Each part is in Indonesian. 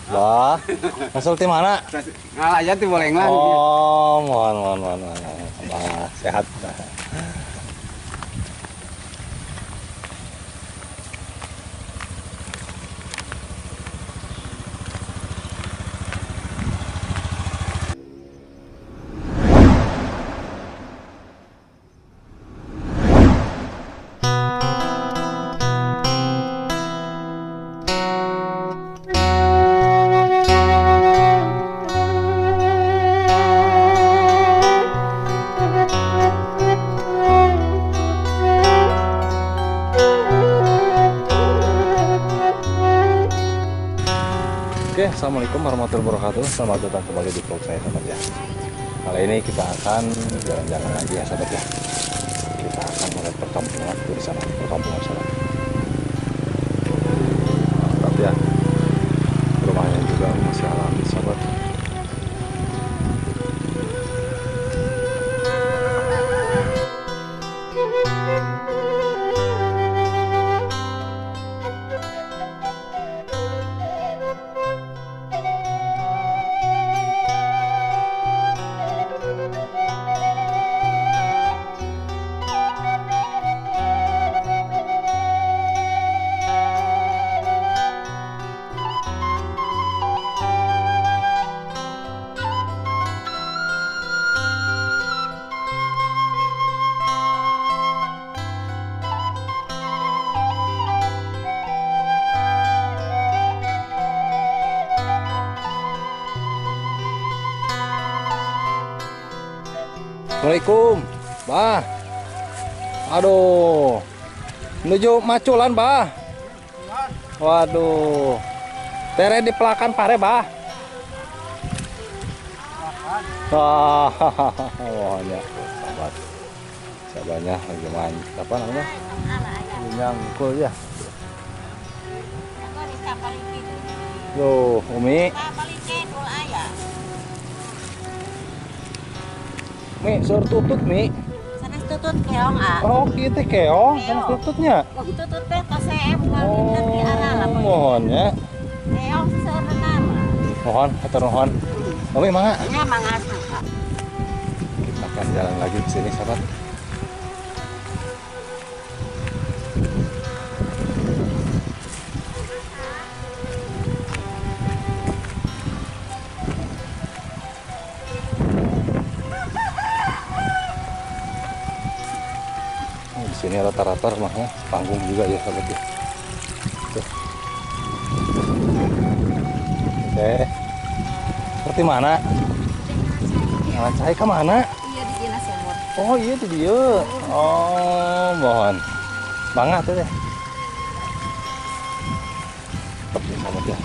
Wah, masuk tim mana? Ngalah aja tuh boleh ngelang. Oh, mohon. Wah, sehat. Oke, assalamualaikum warahmatullahi wabarakatuh. Selamat datang kembali di vlog saya, sahabat ya. Kali ini kita akan jalan-jalan lagi ya, sahabat ya. Kita akan melihat perkampungan tuh di sana, perkampungan sahabat. Mantap ya. Rumahnya juga masih alami, sahabat. Assalamualaikum, Bah. Aduh, menuju Maculan, Bah. Waduh, tere di pelakan pare, Bah. Wah, wahnya, sahabat. Sahabatnya lagi main, apa namanya? Nyangkul ya. Tuh, Umi. Mi, sur tutut, Mi. Sanes tutut keong ah. Oh, gitu keong, sanes tututnya. Tutut teh kasem pinter di arah lah. Mohon ya. Keong serenam. Mohon, atur mohon. Umi, mangga. Ya mangga suka. Kita akan jalan lagi ke sini, sahabat. Di sini rata-rata rumahnya panggung juga ya, sahabat ya. Tuh. Oke. Seperti mana? Jalan cahaya ke mana? Iya di Dinas Sumur. Oh iya di dia. Oh mohon. Banget tuh deh. Oke, sahabat ya.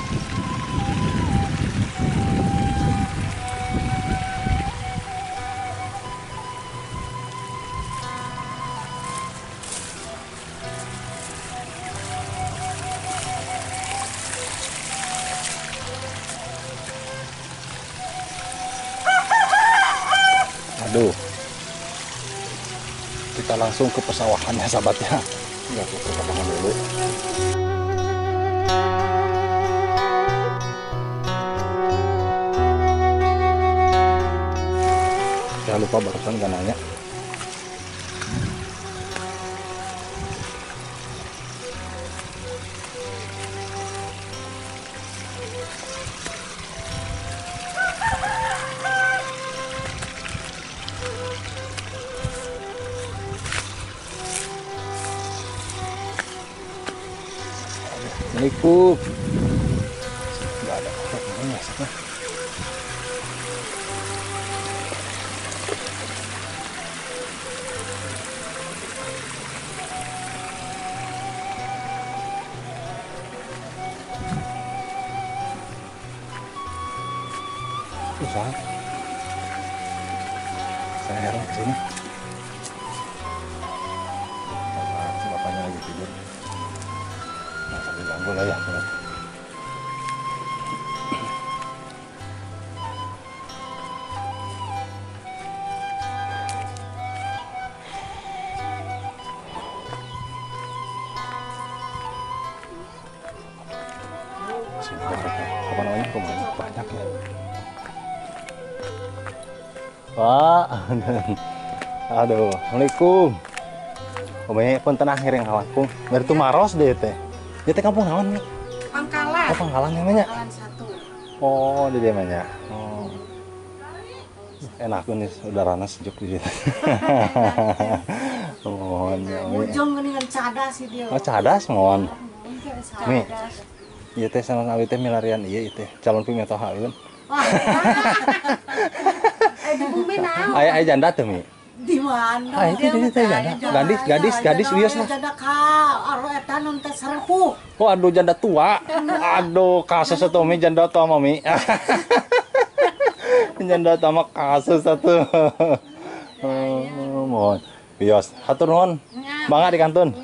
Aduh, kita langsung ke persawahannya, sahabat ya. Nggak ke perkampungan dulu. Jangan lupa barusan gak nanya. Assalamualaikum. Nggak ada orangnya, siapa? Susah. Saya heran kesini. Bapaknya lagi tidur. Nah, sambil ganggu lah ya. Sini apa namanya rumahnya banyak ya. Pak, aduh, assalamualaikum. Omnya pun tenang ngiring kawanku. Dari tuh maros deh teh. Dia teh kampung naon nih? Pangkalan. Oh, Pangkalan namanya. Pangkalan 1. Oh, di dia namanya. Oh. Enak nih, udaranya sejuk di sini. Mohon ya. Ujung mendingan cadas sih dia. Oh, cadas mohon. Mi. Cadas. Iya teh sama awi teh milarian iya teh. Calon pimia toha kan. Wah. Di bumi naon? Aya janda teh mi. Di mana? Ah, itu teh janda. Gadis wios lah. Janda ka aro eta non teh sareuh. Oh, aduh janda tua. Aduh, kasus satu mi janda tua mami. Janda tua mah kasus satu. Oh, mohon. Wios, hatur nuhun. Mangga di kantun.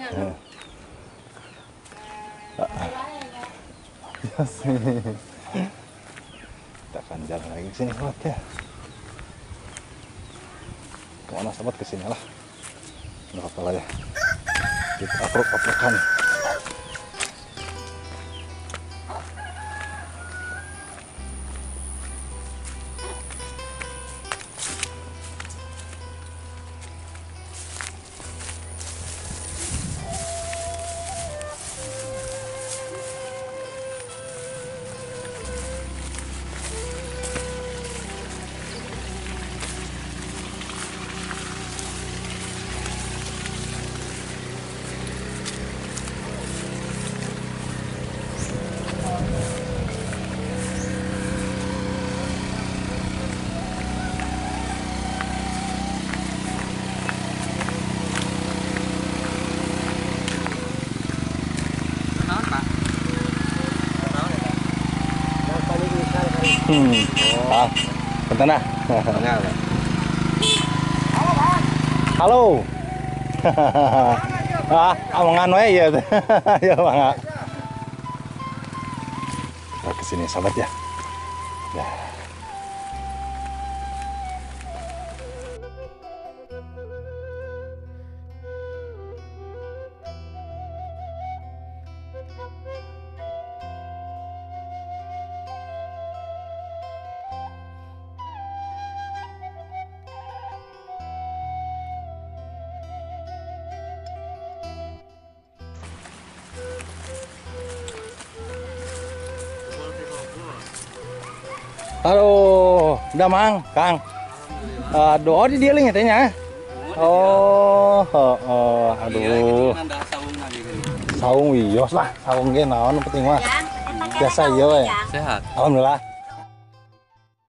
Kita akan jalan lagi ke sini sobat ya. Kemana sobat ke sini lah. Nggak apa lah ya. Kita aprok-aprokan. Ah, bentar nah. Halo. Ah, omongan we ya. Ya Bang. Kita ke sini sahabat ya. Ya. Halo, udah Mang, Kang. Aduh, oh di dealing katanya. Oh, aduh. Saung wios lah, saung ge naon penting mah. Biasa ieu we. Sehat. Alhamdulillah.